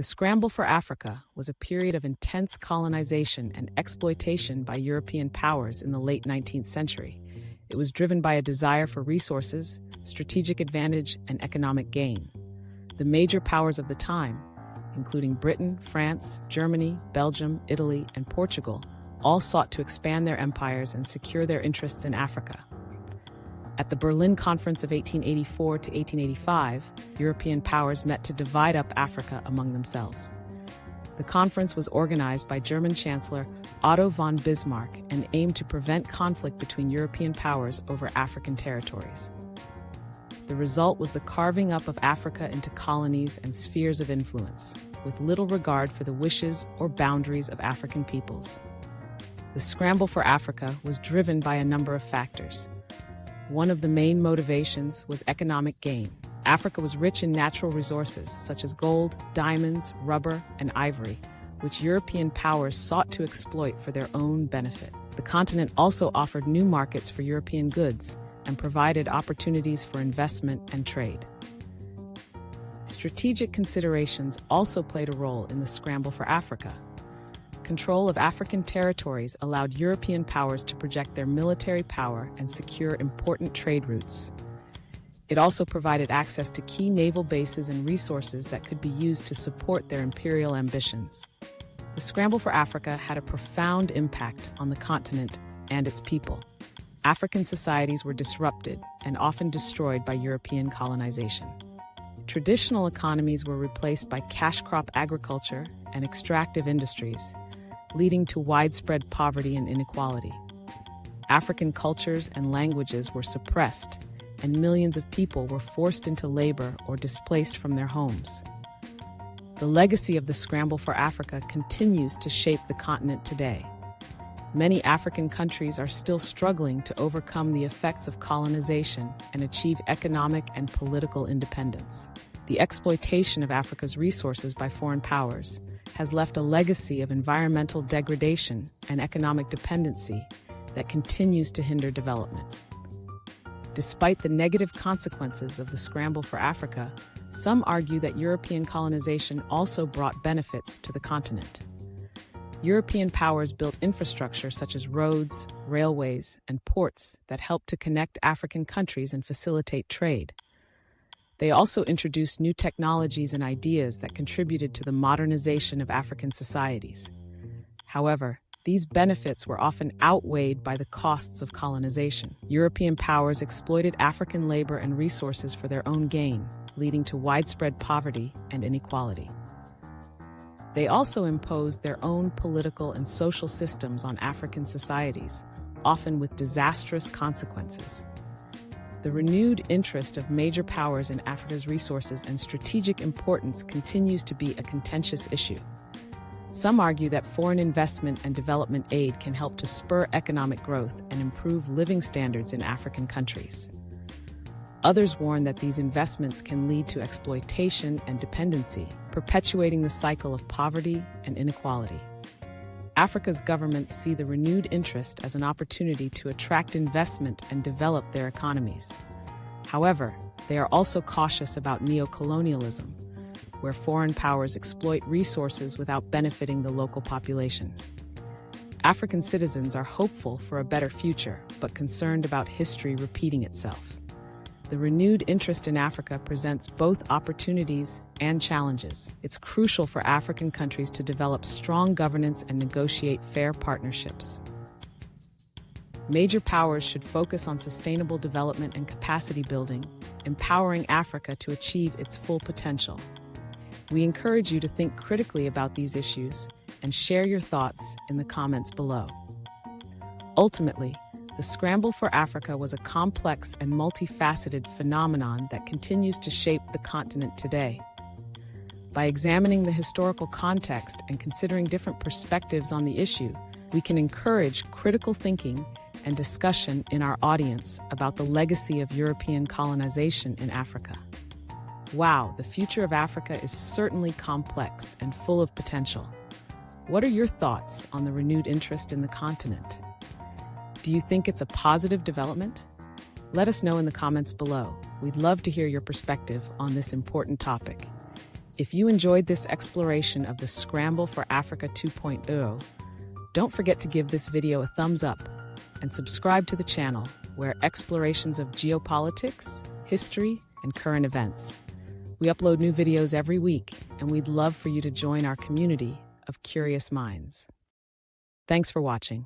The scramble for Africa was a period of intense colonization and exploitation by European powers in the late 19th century. It was driven by a desire for resources, strategic advantage, and economic gain. The major powers of the time, including Britain, France, Germany, Belgium, Italy, and Portugal, all sought to expand their empires and secure their interests in Africa. At the Berlin Conference of 1884 to 1885, European powers met to divide up Africa among themselves. The conference was organized by German Chancellor Otto von Bismarck and aimed to prevent conflict between European powers over African territories. The result was the carving up of Africa into colonies and spheres of influence, with little regard for the wishes or boundaries of African peoples. The scramble for Africa was driven by a number of factors. One of the main motivations was economic gain. Africa was rich in natural resources such as gold, diamonds, rubber, and ivory, which European powers sought to exploit for their own benefit. The continent also offered new markets for European goods and provided opportunities for investment and trade. Strategic considerations also played a role in the scramble for Africa. Control of African territories allowed European powers to project their military power and secure important trade routes. It also provided access to key naval bases and resources that could be used to support their imperial ambitions. The scramble for Africa had a profound impact on the continent and its people. African societies were disrupted and often destroyed by European colonization. Traditional economies were replaced by cash crop agriculture and extractive industries, leading to widespread poverty and inequality. African cultures and languages were suppressed, and millions of people were forced into labor or displaced from their homes. The legacy of the scramble for Africa continues to shape the continent today. Many African countries are still struggling to overcome the effects of colonization and achieve economic and political independence. The exploitation of Africa's resources by foreign powers has left a legacy of environmental degradation and economic dependency that continues to hinder development. Despite the negative consequences of the scramble for Africa, some argue that European colonization also brought benefits to the continent. European powers built infrastructure such as roads, railways, and ports that helped to connect African countries and facilitate trade. They also introduced new technologies and ideas that contributed to the modernization of African societies. However, these benefits were often outweighed by the costs of colonization. European powers exploited African labor and resources for their own gain, leading to widespread poverty and inequality. They also imposed their own political and social systems on African societies, often with disastrous consequences. The renewed interest of major powers in Africa's resources and strategic importance continues to be a contentious issue. Some argue that foreign investment and development aid can help to spur economic growth and improve living standards in African countries. Others warn that these investments can lead to exploitation and dependency, perpetuating the cycle of poverty and inequality. Africa's governments see the renewed interest as an opportunity to attract investment and develop their economies. However, they are also cautious about neo-colonialism, where foreign powers exploit resources without benefiting the local population. African citizens are hopeful for a better future, but concerned about history repeating itself. The renewed interest in Africa presents both opportunities and challenges. It's crucial for African countries to develop strong governance and negotiate fair partnerships. Major powers should focus on sustainable development and capacity building, empowering Africa to achieve its full potential. We encourage you to think critically about these issues and share your thoughts in the comments below. Ultimately, the scramble for Africa was a complex and multifaceted phenomenon that continues to shape the continent today. By examining the historical context and considering different perspectives on the issue, we can encourage critical thinking and discussion in our audience about the legacy of European colonization in Africa. Wow, the future of Africa is certainly complex and full of potential. What are your thoughts on the renewed interest in the continent? Do you think it's a positive development? Let us know in the comments below. We'd love to hear your perspective on this important topic. If you enjoyed this exploration of the Scramble for Africa 2.0, don't forget to give this video a thumbs up and subscribe to the channel, where explorations of geopolitics, history, and current events. We upload new videos every week, and we'd love for you to join our community of curious minds. Thanks for watching.